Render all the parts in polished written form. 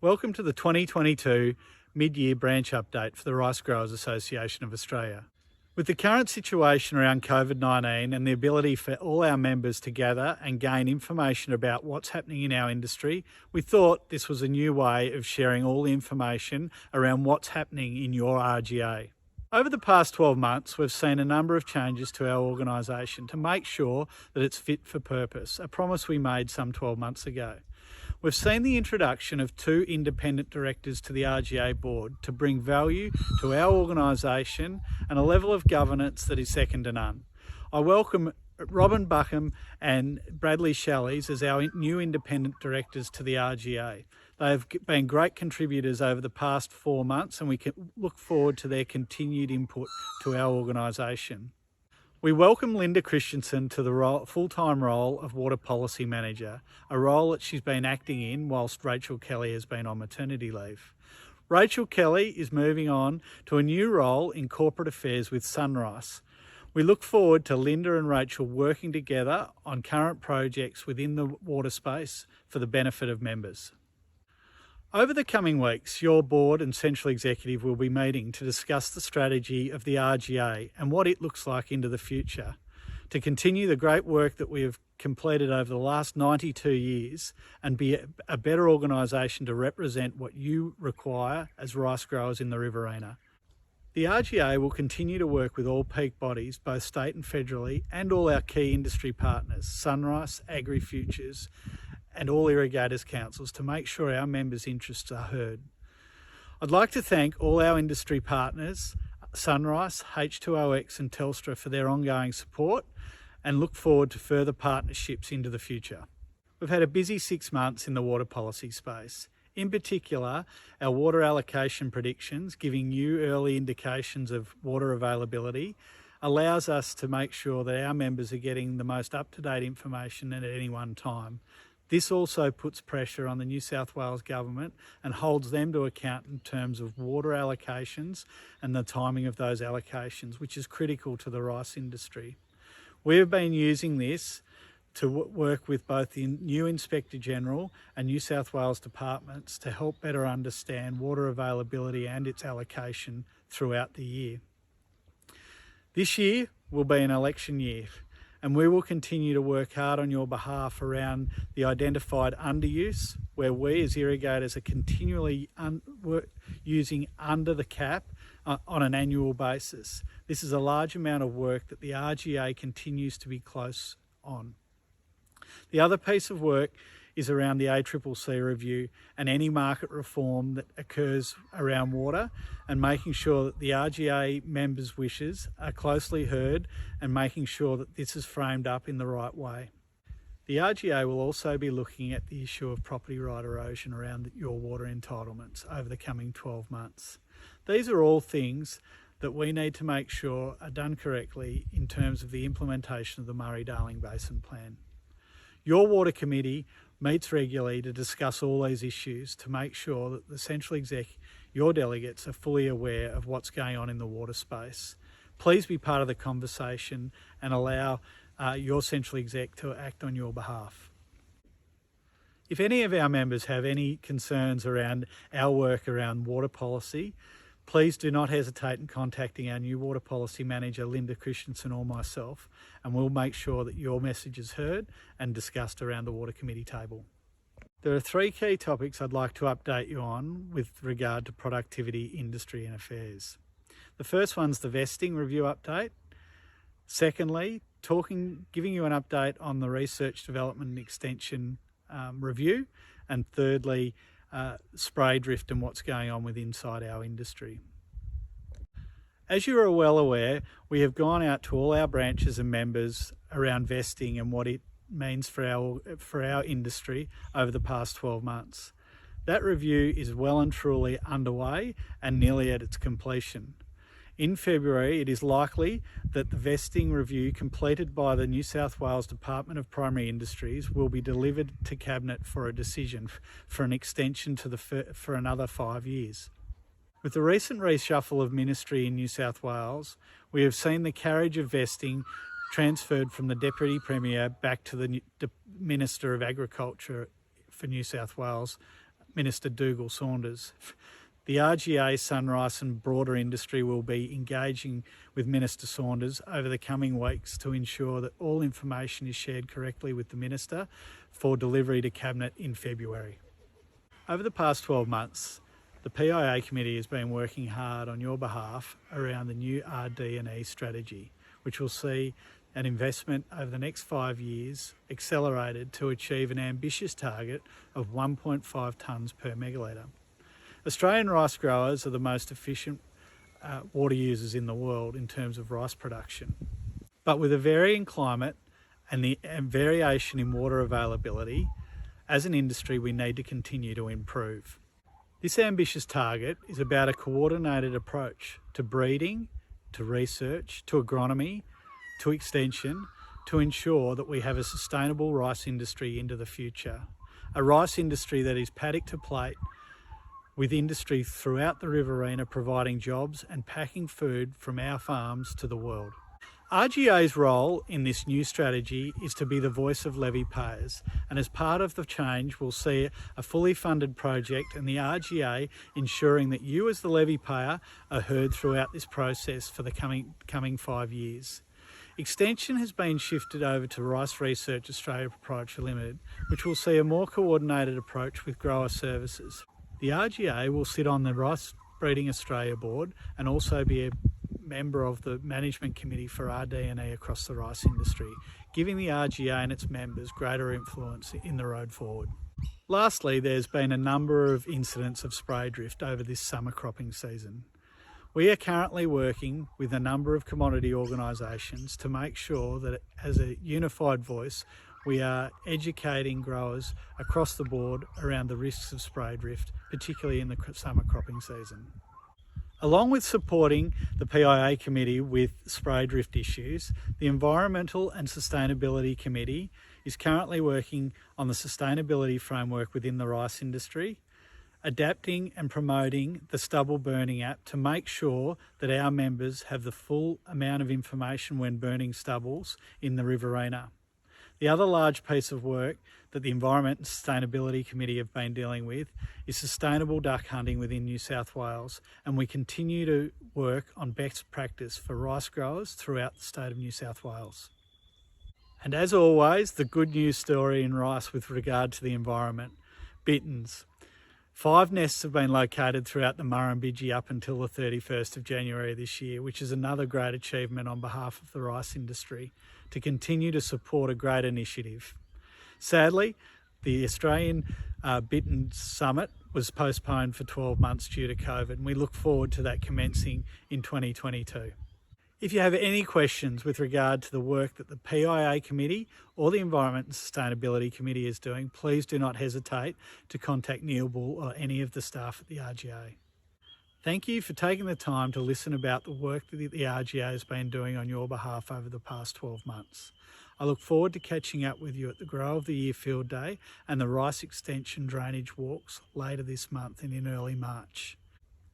Welcome to the 2022 mid-year branch update for the Rice Growers Association of Australia. With the current situation around COVID-19 and the ability for all our members to gather and gain information about what's happening in our industry, we thought this was a new way of sharing all the information around what's happening in your RGA. Over the past 12 months, we've seen a number of changes to our organisation to make sure that it's fit for purpose, a promise we made some 12 months ago. We've seen the introduction of 2 independent directors to the RGA board to bring value to our organisation and a level of governance that is second to none. I welcome Robin Buckham and Bradley Shalleys as our new independent directors to the RGA. They have been great contributors over the past 4 months and we can look forward to their continued input to our organisation. We welcome Linda Christensen to the full-time role of Water Policy Manager, a role that she's been acting in whilst Rachel Kelly has been on maternity leave. Rachel Kelly is moving on to a new role in corporate affairs with Sunrise. We look forward to Linda and Rachel working together on current projects within the water space for the benefit of members. Over the coming weeks, your board and central executive will be meeting to discuss the strategy of the RGA and what it looks like into the future, to continue the great work that we have completed over the last 92 years and be a better organisation to represent what you require as rice growers in the Riverina. The RGA will continue to work with all peak bodies, both state and federally, and all our key industry partners, Sunrise, AgriFutures, and all irrigators councils to make sure our members' interests are heard. I'd like to thank all our industry partners, Sunrise, H2OX and Telstra, for their ongoing support and look forward to further partnerships into the future. We've had a busy 6 months in the water policy space. In particular, our water allocation predictions, giving you early indications of water availability, allows us to make sure that our members are getting the most up-to-date information at any one time. This also puts pressure on the New South Wales Government and holds them to account in terms of water allocations and the timing of those allocations, which is critical to the rice industry. We have been using this to work with both the new Inspector General and New South Wales departments to help better understand water availability and its allocation throughout the year. This year will be an election year, and we will continue to work hard on your behalf around the identified underuse, where we as irrigators are continually using under the cap on an annual basis. This is a large amount of work that the RGA continues to be close on. The other piece of work is around the ACCC review and any market reform that occurs around water, and making sure that the RGA members' wishes are closely heard and making sure that this is framed up in the right way. The RGA will also be looking at the issue of property right erosion around your water entitlements over the coming 12 months. These are all things that we need to make sure are done correctly in terms of the implementation of the Murray-Darling Basin Plan. Your Water Committee meets regularly to discuss all these issues to make sure that the Central Exec, your delegates, are fully aware of what's going on in the water space. Please be part of the conversation and allow your Central Exec to act on your behalf. If any of our members have any concerns around our work around water policy, please do not hesitate in contacting our new Water Policy Manager, Linda Christensen, or myself, and we'll make sure that your message is heard and discussed around the Water Committee table. There are 3 key topics I'd like to update you on with regard to productivity, industry and affairs. The first one's the vesting review update. Secondly, giving you an update on the research, development and extension review. And thirdly, spray drift and what's going on with inside our industry. As you are well aware, we have gone out to all our branches and members around vesting and what it means for our industry over the past 12 months. That review is well and truly underway and nearly at its completion. In February, it is likely that the vesting review completed by the New South Wales Department of Primary Industries will be delivered to Cabinet for a decision for an extension for another 5 years. With the recent reshuffle of ministry in New South Wales, we have seen the carriage of vesting transferred from the Deputy Premier back to the Minister of Agriculture for New South Wales, Minister Dougal Saunders. The RGA, Sunrice and broader industry will be engaging with Minister Saunders over the coming weeks to ensure that all information is shared correctly with the Minister for delivery to Cabinet in February. Over the past 12 months, the PIA Committee has been working hard on your behalf around the new RD&E strategy, which will see an investment over the next 5 years accelerated to achieve an ambitious target of 1.5 tonnes per megalitre. Australian rice growers are the most efficient water users in the world in terms of rice production. But with a varying climate and the variation in water availability, as an industry we need to continue to improve. This ambitious target is about a coordinated approach to breeding, to research, to agronomy, to extension, to ensure that we have a sustainable rice industry into the future. A rice industry that is paddock to plate, with industry throughout the Riverina providing jobs and packing food from our farms to the world. RGA's role in this new strategy is to be the voice of levy payers, and as part of the change we'll see a fully funded project and the RGA ensuring that you as the levy payer are heard throughout this process for the coming 5 years. Extension has been shifted over to Rice Research Australia Proprietary Limited, which will see a more coordinated approach with grower services. The RGA will sit on the Rice Breeding Australia board and also be a member of the management committee for RD&E across the rice industry, giving the RGA and its members greater influence in the road forward. Lastly, there's been a number of incidents of spray drift over this summer cropping season. We are currently working with a number of commodity organisations to make sure that as a unified voice we are educating growers across the board around the risks of spray drift, particularly in the summer cropping season. Along with supporting the PIA Committee with spray drift issues, the Environmental and Sustainability Committee is currently working on the sustainability framework within the rice industry, adapting and promoting the stubble burning app to make sure that our members have the full amount of information when burning stubbles in the Riverina. The other large piece of work that the Environment and Sustainability Committee have been dealing with is sustainable duck hunting within New South Wales, and we continue to work on best practice for rice growers throughout the state of New South Wales. And as always, the good news story in rice with regard to the environment, bitterns. 5 nests have been located throughout the Murrumbidgee up until the 31st of January this year, which is another great achievement on behalf of the rice industry to continue to support a great initiative. Sadly, the Australian Bittern Summit was postponed for 12 months due to COVID, and we look forward to that commencing in 2022. If you have any questions with regard to the work that the PIA Committee or the Environment and Sustainability Committee is doing, please do not hesitate to contact Neil Bull or any of the staff at the RGA. Thank you for taking the time to listen about the work that the RGA has been doing on your behalf over the past 12 months. I look forward to catching up with you at the Grow of the Year Field Day and the Rice Extension Drainage Walks later this month and in early March.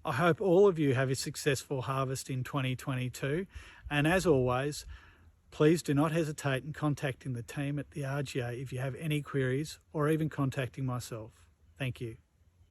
I hope all of you have a successful harvest in 2022, and as always, please do not hesitate in contacting the team at the RGA if you have any queries or even contacting myself. Thank you.